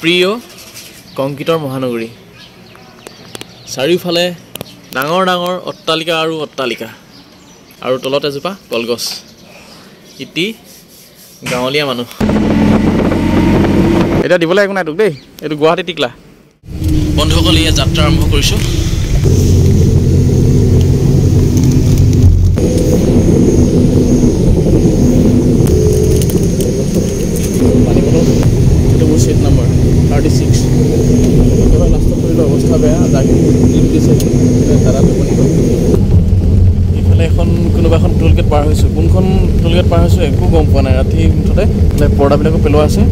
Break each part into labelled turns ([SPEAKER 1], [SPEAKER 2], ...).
[SPEAKER 1] প্ৰিয় কংক্ৰিটৰ মহানগৰী চাৰিওফালে ডাঙৰ ডাঙৰ অট্টালিকা আৰু অট্টালিকা আৰু তলত এজোপা কলগছ ইতি গাঁৱলীয়া মানুহ এটা দিবলৈ একো নাই তোক দেই এইটো গুৱাহাটী টিকলা বন্ধুসকল ইয়াত যাত্ৰা আৰম্ভ কৰিছোঁ सीट नंबर 36 लास्ट अवस्था बेया इफाले कोनोबाखन टोलगेट पार कोन टोलगेट पार एक गम पा ना राति मुठते पर्दाबिल पेलोआ आछे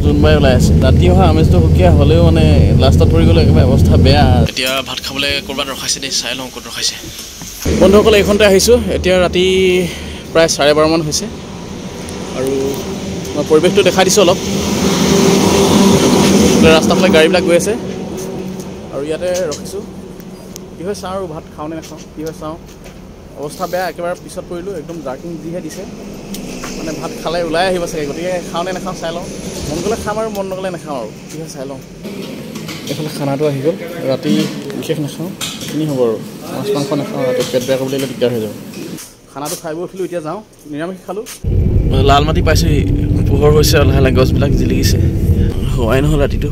[SPEAKER 1] जुनबाई ओलाई आछे राति अहा आमेजটো हुकिया हलेও মানে लास्टत परि गले एकदम अवस्था बेया एतिया भात खाबले करबात रखाइছে दे चाइ लওঁ कत रखाइছে बন্ধुসকল এইখনতে আহিছো এতিয়া ৰাতি প্ৰায় 12:30 মান হৈছে আৰু মই পৰিবেশটো দেখাই দিছো অলপ रास्ता फाले गाड़ीबिल गई आसे और इते रखीसो कि चाँ भात खाओ ना नाखाओ कि चाँ अवस्था बेया एकेबारे पिछत पड़ो एकदम जार्किंग जिहे दिसे माने भात खाले ऊल् सके गति के खाओ ना नाखाओ चाइ लওঁ मन गले खाम और मन नगले नाखाओ और कि चाइ लওঁ एफाले खाना आहि गल राति विशेष नाखाओ इखिनि हब और माछ मांस नाखाओ राति पेट बेया करबले दिगदार हो जाब खाना खाई बৈ उठिलो इतना जाऊँ निरामिष खालो लाल माटी पाइसे पोहर হৈছে লাহে লাহে গছবিলাক জিলিকিছে হোৱাই নহ'ল ৰাতিটো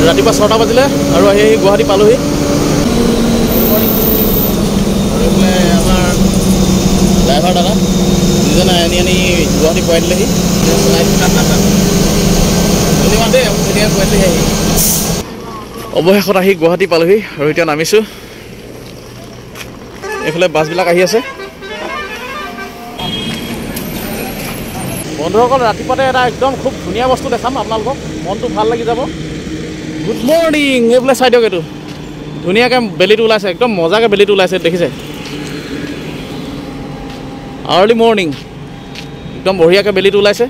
[SPEAKER 1] ৰাতিপুৱা 6টা বাজিলে আৰু আহি গুৱাহাটী পালোহি আমাৰ ড্ৰাইভাৰ দাদা দুজনে আনি গুৱাহাটী পোৱাই দিলেহি অৱশেষত আহি গুৱাহাটী পালোহি আৰু এতিয়া নামিছোঁ এইফালে বাছবিলাক আহি আছে বন্ধুসকল ৰাতিপুৱাতে এটা একদম খুব ধুনীয়া বস্তু দেখাম আপোনালোকক মনটো ভাল লাগি যাব গুড মৰ্নিং এইফালে চাই দিয়ক এইটো ধুনীয়াকৈ বেলিটো ওলাইছে একদম মজাকৈ বেলিটো ওলাইছে দেখিছে আৰ্লি মৰ্নিং একদম বঢ়িয়াকৈ বেলিটো ওলাইছে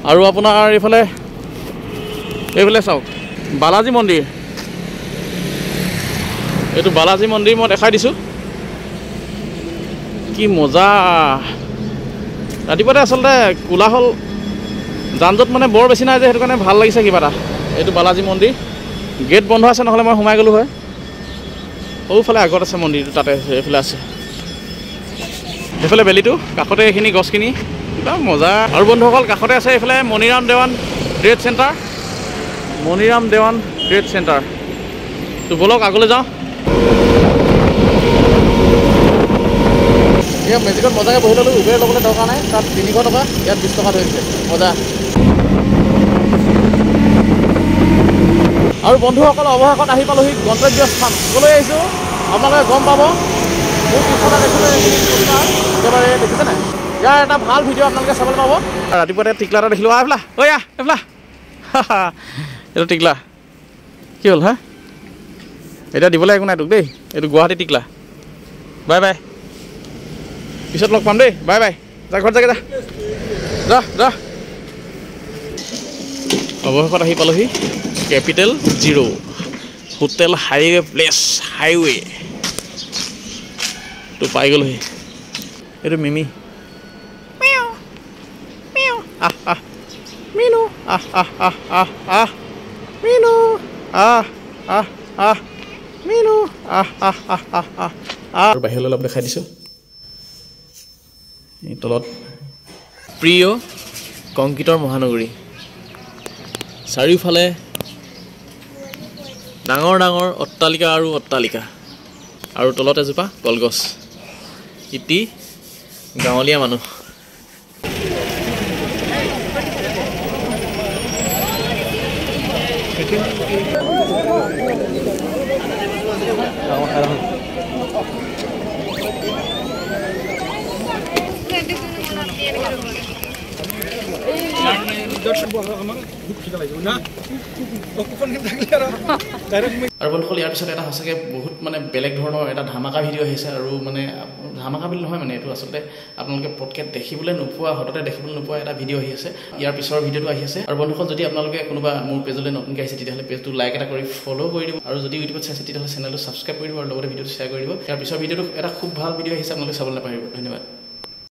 [SPEAKER 1] আৰু আপোনাৰ এইফালে চাওক বালাজী মন্দিৰ এইটো বালাজী মন্দিৰ মই দেখাই দিছোঁ কি মজা ৰাতিপুৱাতে আচলতে কোলাহল যানজঁট মানে বৰ বেছি নাই যে সেইটো কাৰণে ভাল লাগিছে কিবা এটা এইটো বালাজী মন্দিৰ গেট বন্ধ আছে নহ'লে মই সোমাই গ'লোঁ হয় সৌফালে আগত আছে মন্দিৰটো তাতে এইফালে আছে সেইফালে বেলিটো কাষতে এইখিনি গছখিনি একদম মজা আৰু বন্ধুসকল কাষতে আছে এইফালে মণিৰাম দেৱান ট্ৰেড চেণ্টাৰ তো ব'লক আগলৈ যাওঁ এই মেজিকত মজাকৈ বহি ল'লোঁ উবেৰ ল'বলৈ দৰকাৰ নাই তাত 300 টকা ইয়াত 20 টকা ধৰিছে মজা আৰু বন্ধুসকল অৱশেষত আহি পালোহি গন্তব্য স্থান ক'লৈ আহিছোঁ আপোনালোকে গম পাব মোৰ পিছতে দেখিলে একেবাৰে দেখিছে নাই ইয়াৰ এটা ভাল ভিডিঅ' আপোনালোকে চাবলৈ পাব ৰাতিপুৱাতে টিকলা এটা দেখিলোঁ এইফালে এইফালে এইটো টিকলা কি হ'ল হা এতিয়া দিবলৈ একো নাই তোক দেই এইটো গুৱাহাটী টিকলা বাই বাই পিছত লগ পাম দেই বাই বাই যা ঘৰত যাগে যা অৱশেষত আহি পালোহি capital 0 hotel highway place highway তো পাই গ'লোহি এইটো মিমি মিনু মিনু মিনু আৰু বাহিৰলৈ অলপ দেখাই দিছোঁ এই তলত প্ৰিয় কংক্ৰিটৰ মহানগৰী চাৰিওফালে ডাঙৰ ডাঙৰ অট্টালিকা আৰু অট্টালিকা আৰু তলত এজোপা কলগছ ইতি গাঁৱলীয়া মানুহ আৰু বন্ধুসকল ইয়াৰ পিছত এটা সঁচাকৈ বহুত মানে বেলেগ ধৰণৰ এটা ধামাকা ভিডিঅ' আহিছে আৰু মানে ধামাকা বুলি নহয় মানে এইটো আচলতে আপোনালোকে পটকৈ দেখিবলৈ নোপোৱা হঠাতে দেখিবলৈ নোপোৱা এটা ভিডিঅ' আহি আছে ইয়াৰ পিছৰ ভিডিঅ'টো আহি আছে আৰু বন্ধুসকল যদি আপোনালোকে কোনোবা মোৰ পেজলৈ নতুনকৈ আহিছে তেতিয়াহ'লে পেজটো লাইক এটা কৰি ফ'ল' কৰি দিব আৰু যদি ইউটিউবত চাইছে তেতিয়াহ'লে চেনেলটো ছাবস্ক্ৰাইব কৰি দিব আৰু লগতে ভিডিঅ'টো শ্বেয়াৰ কৰি দিব ইয়াৰ পিছৰ ভিডিঅ'টো এটা খুব ভাল ভিডিঅ' আহিছে আপোনালোকে চাবলৈ নাপাহৰিব ধন্যবাদ